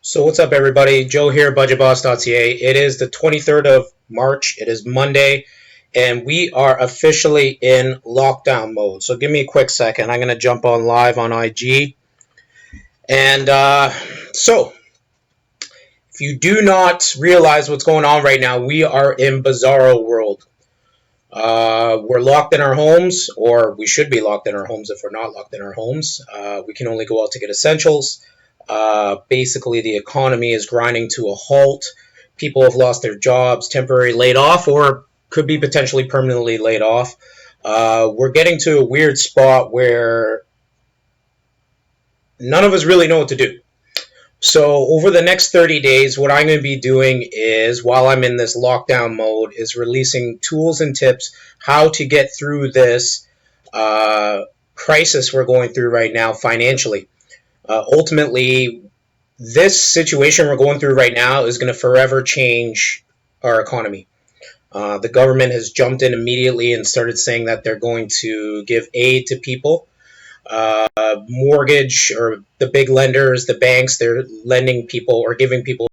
So what's up, everybody? Joe here, budgetboss.ca. It is the 23rd of March. It is Monday, and we are officially in lockdown mode. So give me a quick second. I'm going to jump on live on IG. And so, if you do not realize what's going on right now, we are in bizarro world. We're locked in our homes, or we should be locked in our homes if we're not locked in our homes. We can only go out to get essentials. Basically, the economy is grinding to a halt. People have lost their jobs, temporarily laid off, or could be potentially permanently laid off. We're getting to a weird spot where none of us really know what to do. So over the next 30 days, what I'm going to be doing is, while I'm in this lockdown mode, is releasing tools and tips how to get through this crisis we're going through right now financially. Ultimately, this situation we're going through right now is going to forever change our economy. The government has jumped in immediately and started saying that they're going to give aid to people. Mortgage, or the big lenders, the banks, they're lending people or giving people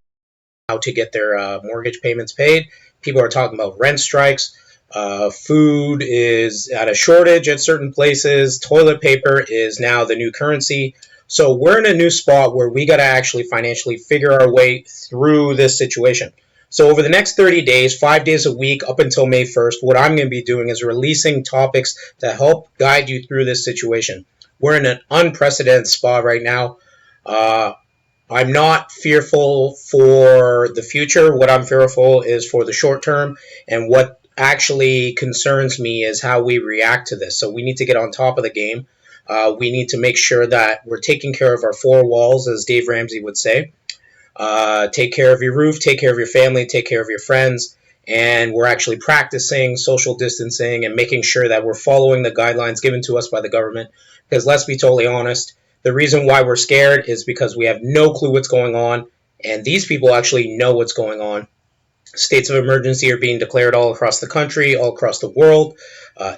how to get their mortgage payments paid. People are talking about rent strikes. Food is at a shortage at certain places. Toilet paper is now the new currency. So we're in a new spot where we got to actually financially figure our way through this situation. So over the next 30 days, 5 days a week up until May 1st, what I'm going to be doing is releasing topics to help guide you through this situation. We're in an unprecedented spot right now. I'm not fearful for the future. What I'm fearful is for the short term, and what actually concerns me is how we react to this. So we need to get on top of the game. We need to make sure that we're taking care of our four walls, as Dave Ramsey would say. Take care of your roof, take care of your family, take care of your friends, and we're actually practicing social distancing and making sure that we're following the guidelines given to us by the government. Because let's be totally honest, the reason why we're scared is because we have no clue what's going on, and these people actually know what's going on. States of emergency are being declared all across the country, all across the world.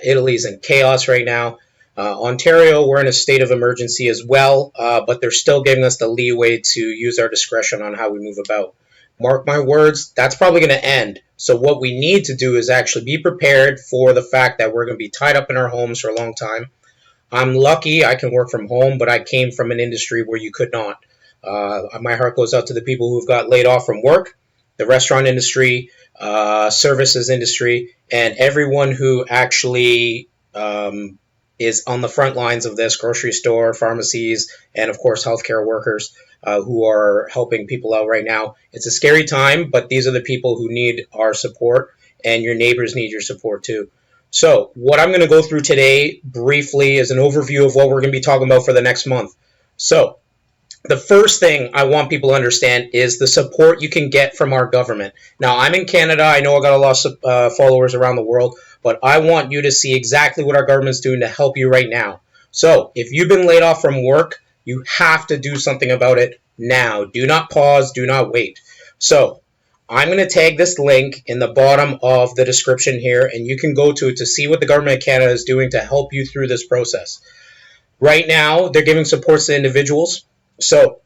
Italy's in chaos right now. Ontario, we're in a state of emergency as well, but they're still giving us the leeway to use our discretion on how we move about. Mark my words, that's probably going to end. So what we need to do is actually be prepared for the fact that we're going to be tied up in our homes for a long time. I'm lucky I can work from home, but I came from an industry where you could not. My heart goes out to the people who've got laid off from work, the restaurant industry, services industry, and everyone who actually is on the front lines of this: grocery store, pharmacies, and of course healthcare workers who are helping people out right now. It's a scary time, but these are the people who need our support, and your neighbors need your support too. So what I'm going to go through today briefly is an overview of what we're going to be talking about for the next month. So the first thing I want people to understand is the support you can get from our government. Now, I'm in Canada. I know I got a lot of followers around the world, but I want you to see exactly what our government's doing to help you right now. So if you've been laid off from work, you have to do something about it now. Do not pause. Do not wait. So I'm going to tag this link in the bottom of the description here, and you can go to it to see what the government of Canada is doing to help you through this process. Right now, they're giving supports to individuals. So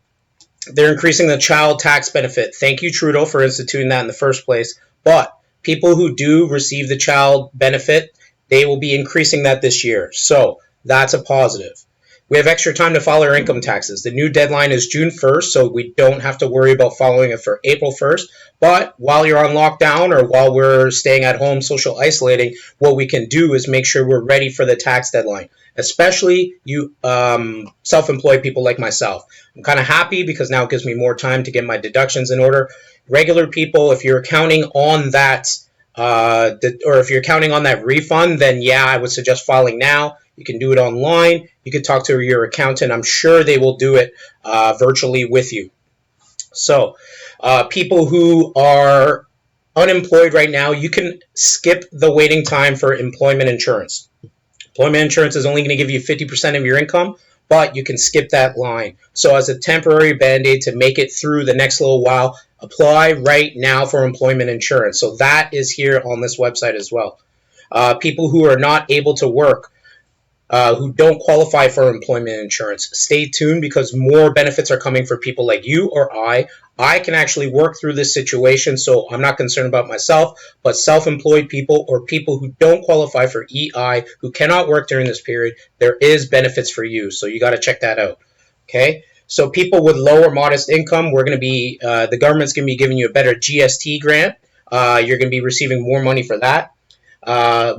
they're increasing the child tax benefit. Thank you, Trudeau, for instituting that in the first place. But people who do receive the child benefit, they will be increasing that this year. So that's a positive. We have extra time to file our income taxes. The new deadline is June 1st, so we don't have to worry about following it for April 1st. But while you're on lockdown, or while we're staying at home social isolating, what we can do is make sure we're ready for the tax deadline, especially you self-employed people like myself. I'm kind of happy because now it gives me more time to get my deductions in order. Regular people, if you're counting on that, or if you're counting on that refund, then yeah, I would suggest filing now. You can do it online. You can talk to your accountant. I'm sure they will do it virtually with you. So people who are unemployed right now, you can skip the waiting time for employment insurance. Employment insurance is only going to give you 50% of your income, but you can skip that line. So as a temporary band-aid to make it through the next little while, apply right now for employment insurance. So that is here on this website as well. People who are not able to work, who don't qualify for employment insurance. Stay tuned because more benefits are coming for people like you or I. I can actually work through this situation, so I'm not concerned about myself, but self-employed people or people who don't qualify for EI, who cannot work during this period, there is benefits for you, so you got to check that out. Okay? So people with low or modest income, we're going to be, the government's going to be giving you a better GST grant. You're going to be receiving more money for that.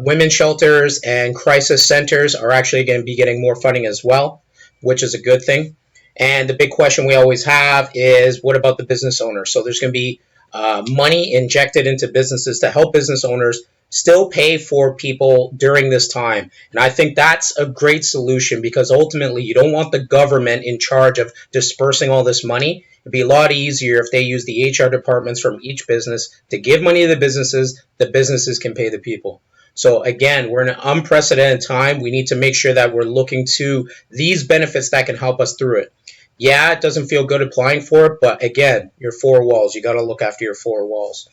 Women's shelters and crisis centers are actually going to be getting more funding as well, which is a good thing. And the big question we always have is, what about the business owner? So there's going to be money injected into businesses to help business owners still pay for people during this time. And I think that's a great solution because ultimately you don't want the government in charge of dispersing all this money. It'd be a lot easier if they use the HR departments from each business to give money to the businesses can pay the people. So again, we're in an unprecedented time. We need to make sure that we're looking to these benefits that can help us through it. Yeah, it doesn't feel good applying for it, but again, your four walls. You got to look after your four walls.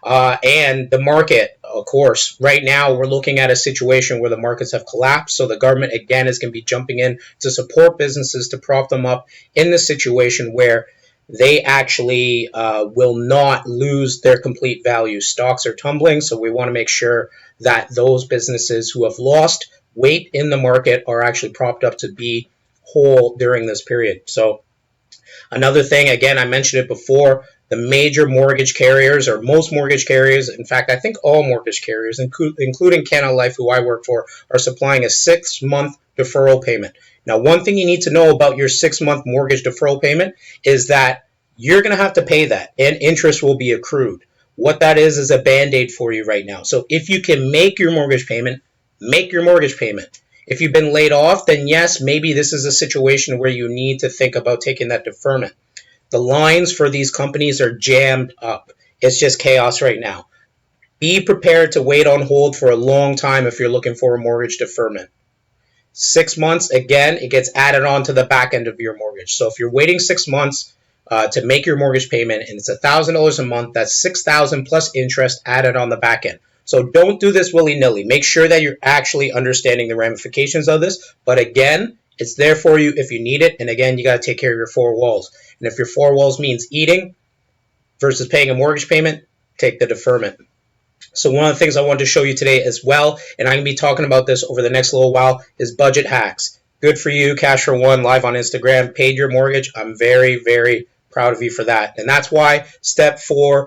And the market, of course, right now we're looking at a situation where the markets have collapsed. So the government, again, is going to be jumping in to support businesses to prop them up in the situation where they actually will not lose their complete value. Stocks are tumbling, so we want to make sure that those businesses who have lost weight in the market are actually propped up to be whole during this period. So another thing, again, I mentioned it before, the major mortgage carriers, or most mortgage carriers, in fact, I think all mortgage carriers, including Canada Life, who I work for, are supplying a 6-month deferral payment. Now, one thing you need to know about your 6-month mortgage deferral payment is that you're going to have to pay that, and interest will be accrued. What that is a Band-Aid for you right now. So if you can make your mortgage payment, make your mortgage payment. If you've been laid off, then yes, maybe this is a situation where you need to think about taking that deferment. The lines for these companies are jammed up. It's just chaos right now. Be prepared to wait on hold for a long time if you're looking for a mortgage deferment. 6 months, again, it gets added on to the back end of your mortgage. So if you're waiting 6 months to make your mortgage payment and it's $1,000 a month, that's $6,000 plus interest added on the back end. So don't do this willy-nilly. Make sure that you're actually understanding the ramifications of this. But again, it's there for you if you need it. And again, you got to take care of your four walls. And if your four walls means eating versus paying a mortgage payment, take the deferment. So one of the things I wanted to show you today as well, and I'm going to be talking about this over the next little while, is budget hacks. Good for you, Cash for One, live on Instagram, paid your mortgage. I'm very, very proud of you for that. And that's why step 3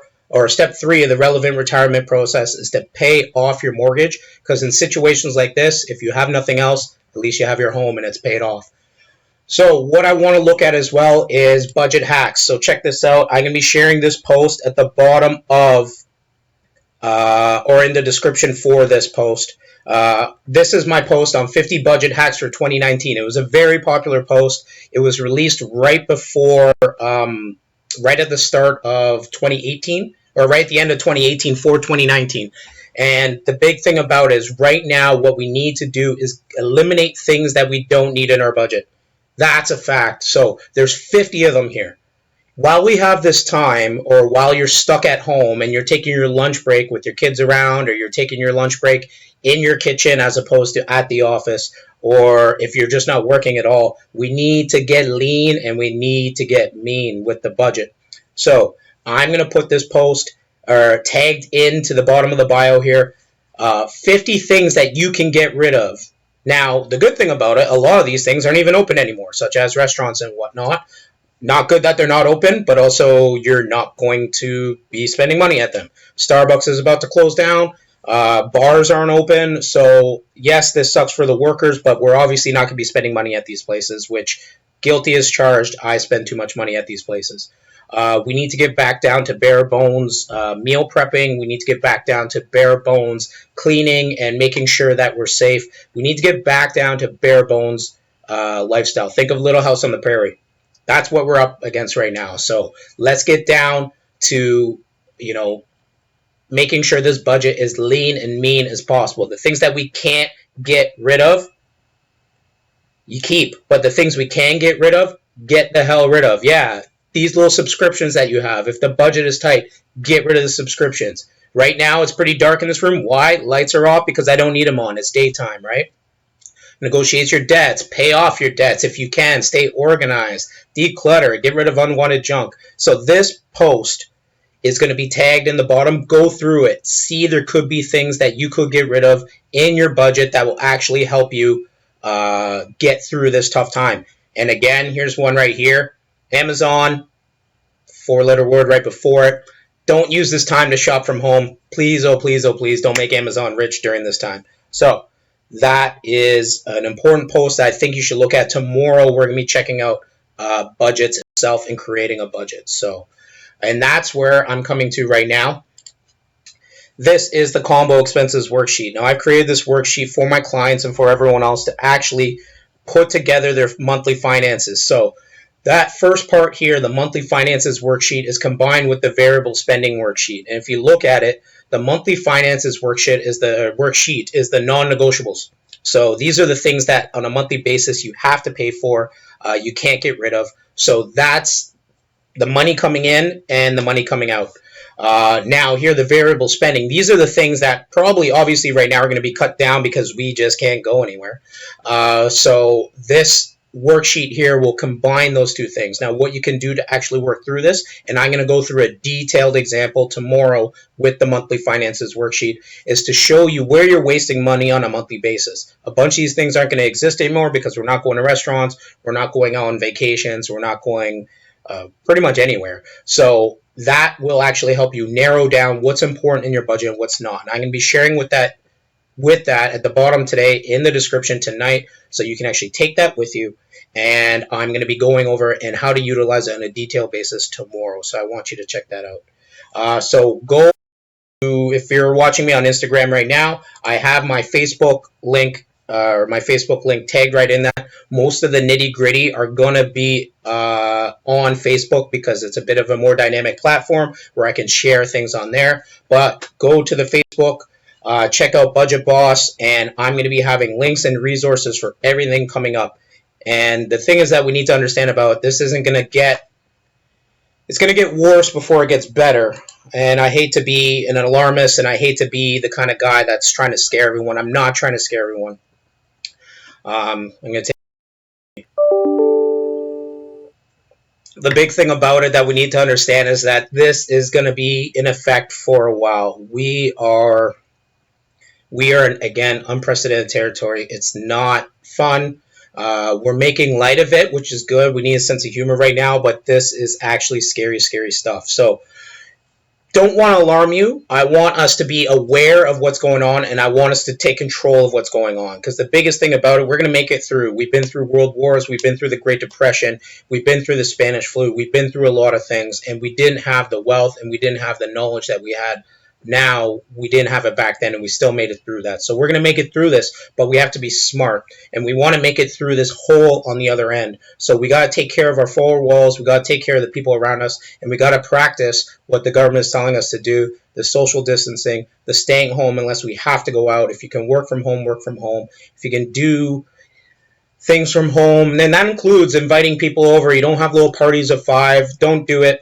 of the relevant retirement process is to pay off your mortgage, because in situations like this, if you have nothing else, at least you have your home and it's paid off. So what I want to look at as well is budget hacks. So check this out. I'm going to be sharing this post at the bottom of or in the description for this post. This is my post on 50 budget hacks for 2019. It was a very popular post. It was released right before, right at the start of 2018, or right at the end of 2018 for 2019. And the big thing about it is right now what we need to do is eliminate things that we don't need in our budget. That's a fact. So there's 50 of them here. While we have this time, or while you're stuck at home and you're taking your lunch break with your kids around, or you're taking your lunch break in your kitchen as opposed to at the office, or if you're just not working at all, we need to get lean and we need to get mean with the budget. So I'm going to put this post tagged into the bottom of the bio here, 50 things that you can get rid of. Now, the good thing about it, a lot of these things aren't even open anymore, such as restaurants and whatnot. Not good that they're not open, but also you're not going to be spending money at them. Starbucks is about to close down. Bars aren't open. So, yes, this sucks for the workers, but we're obviously not going to be spending money at these places, which guilty as charged. I spend too much money at these places. We need to get back down to bare bones meal prepping. We need to get back down to bare bones cleaning and making sure that we're safe. We need to get back down to bare bones lifestyle. Think of Little House on the Prairie. That's what we're up against right now. So let's get down to, making sure this budget is lean and mean as possible. The things that we can't get rid of, you keep. But the things we can get rid of, get the hell rid of. Yeah, these little subscriptions that you have, if the budget is tight, get rid of the subscriptions. Right now, it's pretty dark in this room. Why? Lights are off because I don't need them on. It's daytime, right? negotiate your debts, pay off your debts if you can, stay organized, declutter, get rid of unwanted junk. So this post is going to be tagged in the bottom. Go through it. See, there could be things that you could get rid of in your budget that will actually help you get through this tough time. And again, here's one right here. Amazon, four-letter word right before it. Don't use this time to shop from home. Please, oh please, oh please, don't make Amazon rich during this time. So that is an important post that I think you should look at. Tomorrow we're going to be checking out budgets itself and creating a budget. So, and that's where I'm coming to right now. This is the combo expenses worksheet. Now, I've created this worksheet for my clients and for everyone else to actually put together their monthly finances. So that first part here, the monthly finances worksheet, is combined with the variable spending worksheet. And if you look at it, the monthly finances worksheet is the non-negotiables. So these are the things that on a monthly basis you have to pay for, you can't get rid of. So that's the money coming in and the money coming out. Now, here, the variable spending. These are the things that probably, obviously, right now are going to be cut down because we just can't go anywhere. So this worksheet here will combine those two things. Now, what you can do to actually work through this, and I'm going to go through a detailed example tomorrow with the monthly finances worksheet, is to show you where you're wasting money on a monthly basis. A bunch of these things aren't going to exist anymore because we're not going to restaurants, we're not going on vacations, we're not going pretty much anywhere. So that will actually help you narrow down what's important in your budget and what's not. And I'm going to be sharing with that at the bottom today in the description tonight, so you can actually take that with you. And I'm going to be going over and how to utilize it on a detailed basis tomorrow. So I want you to check that out. So go to, if you're watching me on Instagram right now, I have my Facebook link tagged right in that. Most of the nitty gritty are going to be on Facebook because it's a bit of a more dynamic platform where I can share things on there. But go to the Facebook, check out Budget Boss, and I'm going to be having links and resources for everything coming up. And the thing is that we need to understand about this isn't going to get, it's going to get worse before it gets better. And I hate to be an alarmist, and I hate to be the kind of guy that's trying to scare everyone. I'm not trying to scare everyone. I'm going to take the big thing about it that we need to understand is that this is going to be in effect for a while. We are in, again, unprecedented territory. It's not fun. We're making light of it, which is good. We need a sense of humor right now, but this is actually scary, scary stuff. So don't want to alarm you. I want us to be aware of what's going on, and I want us to take control of what's going on. Because the biggest thing about it, we're going to make it through. We've been through world wars. We've been through the Great Depression. We've been through the Spanish flu. We've been through a lot of things, and we didn't have the wealth, and we didn't have the knowledge that we had now. We didn't have it back then, and we still made it through that. So we're going to make it through this, but we have to be smart, and we want to make it through this hole on the other end. So we got to take care of our four walls. We got to take care of the people around us, and we got to practice what the government is telling us to do, the social distancing, the staying home unless we have to go out. If you can work from home, work from home. If you can do things from home, then that includes inviting people over. You don't have little parties of 5. Don't do it.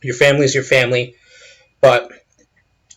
Your family is your family, but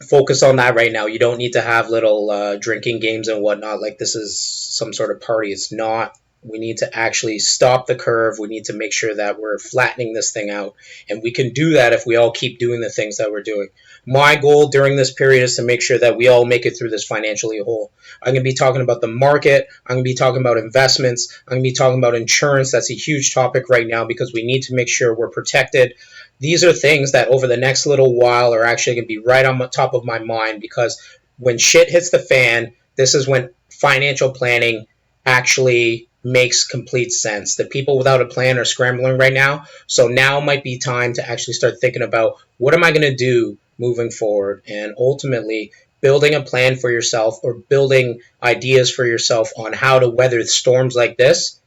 focus on that right now. You don't need to have little drinking games and whatnot like this is some sort of party. It's not. We need to actually stop the curve. We need to make sure that we're flattening this thing out, and we can do that if we all keep doing the things that we're doing. My goal during this period is to make sure that we all make it through this financially whole. I'm going to be talking about the market. I'm going to be talking about investments. I'm going to be talking about insurance. That's a huge topic right now because we need to make sure we're protected. These are things that over the next little while are actually going to be right on the top of my mind, because when shit hits the fan, this is when financial planning actually makes complete sense. The people without a plan are scrambling right now. So now might be time to actually start thinking about, what am I going to do moving forward? And ultimately building a plan for yourself, or building ideas for yourself on how to weather storms like this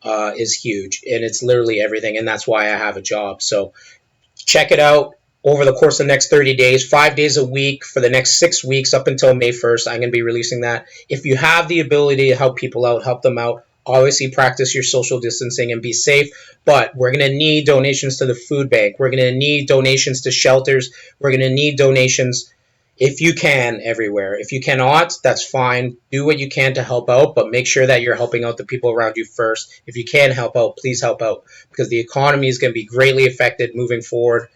is huge. And it's literally everything. And that's why I have a job. So check it out over the course of the next 30 days, 5 days a week for the next 6 weeks up until May 1st. I'm going to be releasing that. If you have the ability to help people out, help them out. Obviously, practice your social distancing and be safe, but we're going to need donations to the food bank. We're going to need donations to shelters. We're going to need donations if you can, everywhere. If you cannot, that's fine. Do what you can to help out, but make sure that you're helping out the people around you first. If you can help out, please help out, because the economy is going to be greatly affected moving forward.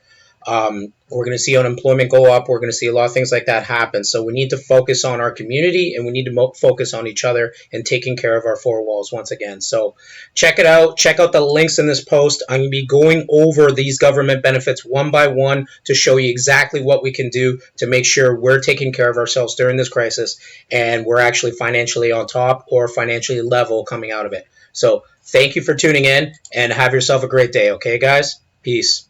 We're going to see unemployment go up. We're going to see a lot of things like that happen. So we need to focus on our community, and we need to focus on each other and taking care of our four walls once again. So check it out. Check out the links in this post. I'm going to be going over these government benefits one by one to show you exactly what we can do to make sure we're taking care of ourselves during this crisis and we're actually financially on top or financially level coming out of it. So thank you for tuning in, and have yourself a great day. Okay, guys? Peace.